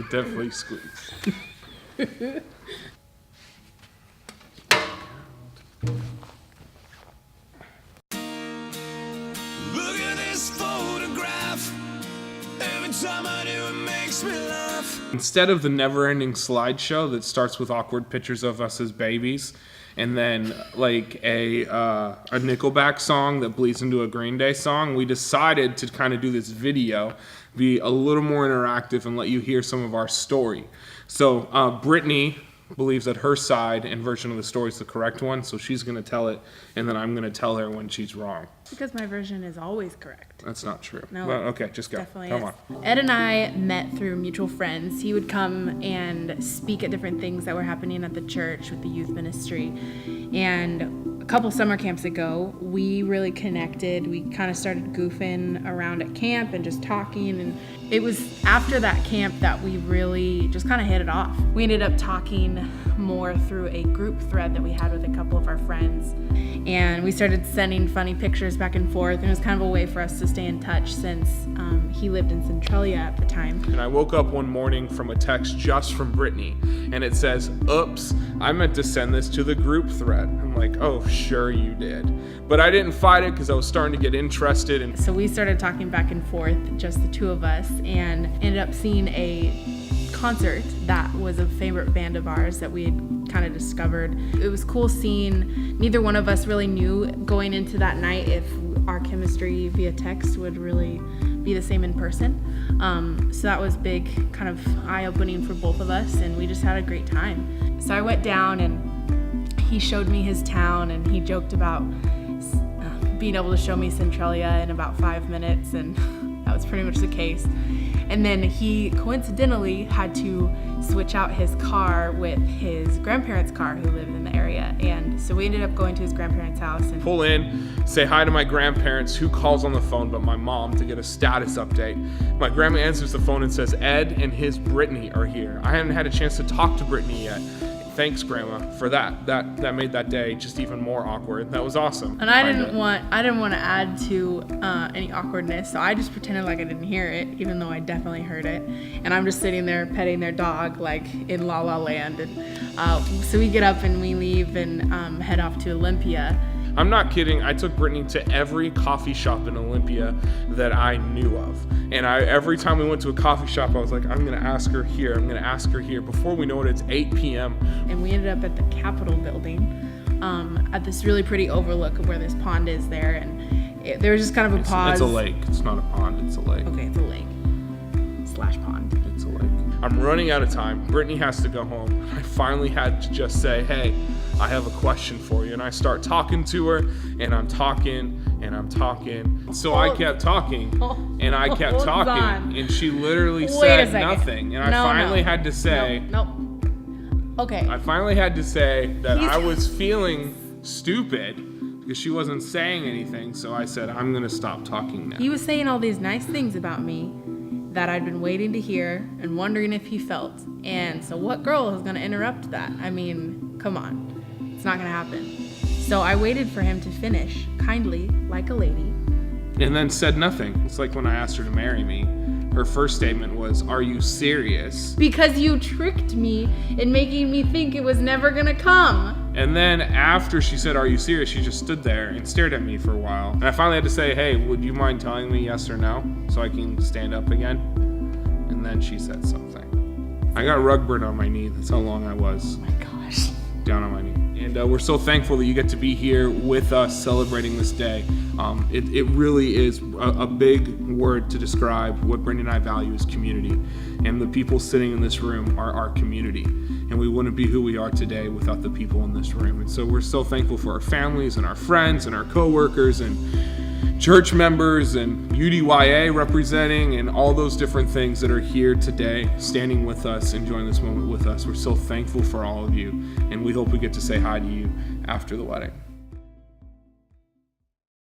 definitely squeaks. Look at this photograph. Every time I do, it makes me laugh. Instead of the never-ending slideshow that starts with awkward pictures of us as babies, and then like a Nickelback song that bleeds into a Green Day song, we decided to kind of do this video, be a little more interactive, and let you hear some of our story. So Brittany believes that her side and version of the story is the correct one, so she's going to tell it, and then I'm going to tell her when she's wrong. Because my version is always correct. That's not true. No. Well, okay, just go. Definitely Come is. on. Ed and I met through mutual friends. He would come and speak at different things that were happening at the church with the youth ministry. And a couple summer camps ago, we really connected. We kind of started goofing around at camp and just talking. And it was after that camp that we really just kind of hit it off. We ended up talking more through a group thread that we had with a couple of our friends. And we started sending funny pictures back and forth. And it was kind of a way for us to stay in touch since he lived in Centralia at the time. And I woke up one morning from a text just from Brittany, and it says, "Oops, I meant to send this to the group thread." I'm like, "Oh, sure you did." But I didn't fight it because I was starting to get interested. And So we started talking back and forth, just the two of us, and ended up seeing a concert that was a favorite band of ours that we had kind of discovered. It was cool seeing neither one of us really knew going into that night if our chemistry via text would really be the same in person. So that was big, kind of eye-opening for both of us, and we just had a great time. So I went down and he showed me his town, and he joked about being able to show me Centralia in about 5 minutes, and that was pretty much the case. And then he coincidentally had to switch out his car with his grandparents' car who lived in the area. And so we ended up going to his grandparents' house and pull in, say hi to my grandparents, who calls on the phone but my mom, to get a status update. My grandma answers the phone and says Ed and his Brittany are here. I hadn't had a chance to talk to Brittany yet. Thanks, Grandma, for that. That made that day just even more awkward. That was awesome. And I didn't want to add to any awkwardness, so I just pretended like I didn't hear it, even though I definitely heard it. And I'm just sitting there petting their dog like in La La Land. And so we get up and we leave and head off to Olympia. I'm not kidding. I took Brittany to every coffee shop in Olympia that I knew of. And every time we went to a coffee shop, I was like, I'm going to ask her here. I'm going to ask her here. Before we know it, it's 8 p.m. And we ended up at the Capitol building at this really pretty overlook of where this pond is there. And there was just kind of a pause. It's a lake. It's not a pond. It's a lake. Okay, it's a lake / pond. It's a lake. I'm running out of time. Brittany has to go home. I finally had to just say, hey, I have a question for you. And I start talking to her, and I'm talking, and I'm talking. So I kept talking, and I kept talking, and she literally said nothing. And I finally had to say, Okay. I finally had to say that I was feeling stupid because she wasn't saying anything. So I said, I'm going to stop talking now. He was saying all these nice things about me that I'd been waiting to hear and wondering if he felt. And so what girl is going to interrupt that? I mean, come on. It's not going to happen. So I waited for him to finish, kindly, like a lady. And then said nothing. It's like when I asked her to marry me. Her first statement was, "Are you serious?" Because you tricked me in making me think it was never going to come. And then after she said, "Are you serious?" she just stood there and stared at me for a while. And I finally had to say, "Hey, would you mind telling me yes or no so I can stand up again?" And then she said something. I got rug burn on my knee. That's how long I was. Oh my gosh. Down on my knee. And we're so thankful that you get to be here with us celebrating this day. It really is a big word to describe what Brittany and I value as community. And the people sitting in this room are our community. And we wouldn't be who we are today without the people in this room. And so we're so thankful for our families and our friends and our coworkers and church members and UDYA representing and all those different things that are here today, standing with us, enjoying this moment with us. We're so thankful for all of you, and we hope we get to say hi to you after the wedding.